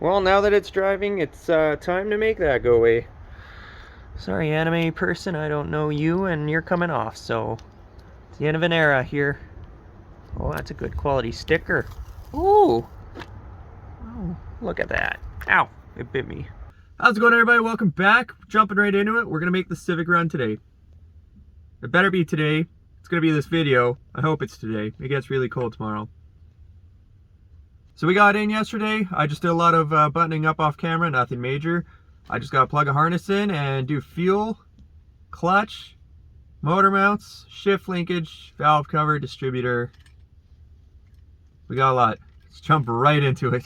Well, now that it's driving, it's time to make that go away. Sorry, anime person, I don't know you, and you're coming off, so it's the end of an era here. Oh, that's a good quality sticker. Ooh! Oh, look at that. Ow! It bit me. How's it going, everybody? Welcome back. Jumping right into it. We're going to make the Civic run today. It better be today. It's going to be this video. I hope it's today. It gets really cold tomorrow. So we got in yesterday. I just did a lot of buttoning up off camera, nothing major. I just got to plug a harness in and do fuel, clutch, motor mounts, shift linkage, valve cover, distributor. We got a lot. Let's jump right into it.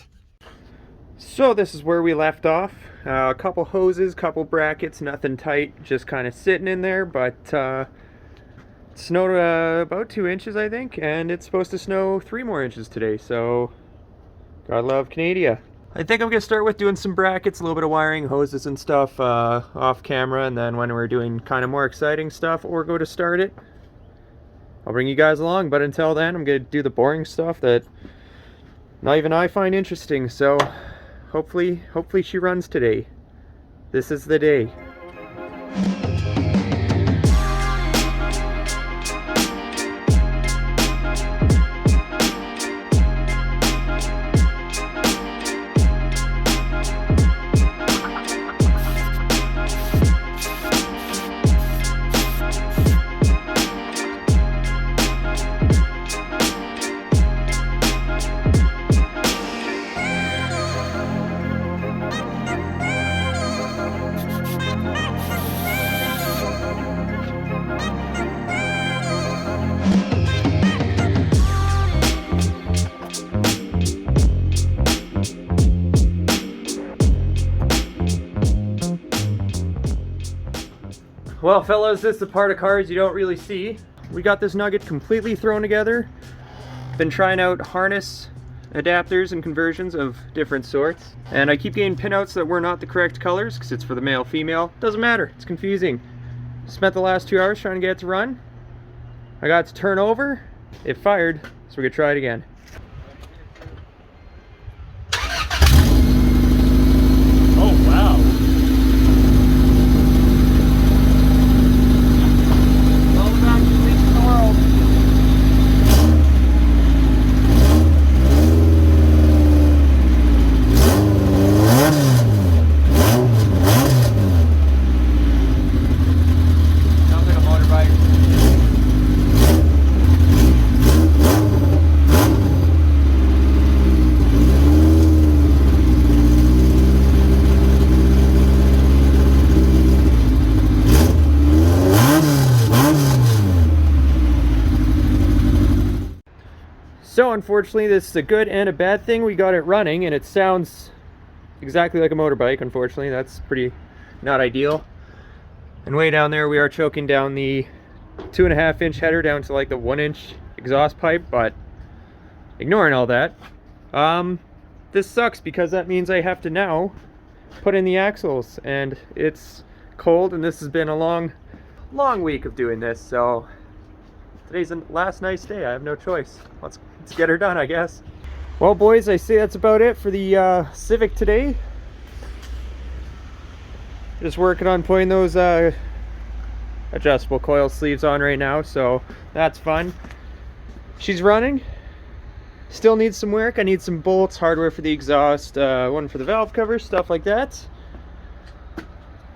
So this is where we left off. A couple hoses, couple brackets, nothing tight, just kind of sitting in there, but it snowed about 2 inches, I think, and it's supposed to snow 3 more inches today, so God love Canada. I think I'm going to start with doing some brackets, a little bit of wiring, hoses and stuff off camera, and then when we're doing kind of more exciting stuff or go to start it, I'll bring you guys along. But until then, I'm going to do the boring stuff that not even I find interesting, so hopefully she runs today. This is the day. Well, fellas, this is the part of cars you don't really see. We got this nugget completely thrown together. Been trying out harness adapters and conversions of different sorts. And I keep getting pinouts that were not the correct colors because it's for the male-female. Doesn't matter, it's confusing. Spent the last 2 hours trying to get it to run. I got it to turn over. It fired, so we could try it again. Oh, wow. So unfortunately, this is a good and a bad thing. We got it running and it sounds exactly like a motorbike. Unfortunately, that's pretty not ideal. And way down there we are choking down the 2.5 inch header down to like the 1 inch exhaust pipe, but ignoring all that, this sucks because that means I have to now put in the axles, and it's cold and this has been a long week of doing this, so today's the last nice day. I have no choice. Let's get her done, I guess. Well, boys, I say that's about it for the Civic today. Just working on putting those adjustable coil sleeves on right now, so that's fun. She's running. Still needs some work. I need some bolts, hardware for the exhaust, one for the valve cover, stuff like that.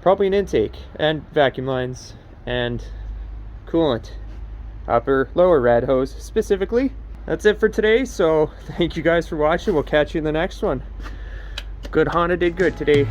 Probably an intake and vacuum lines and coolant. Upper, lower rad hose specifically. That's it for today, so thank you guys for watching. We'll catch you in the next one. Good Honda did good today.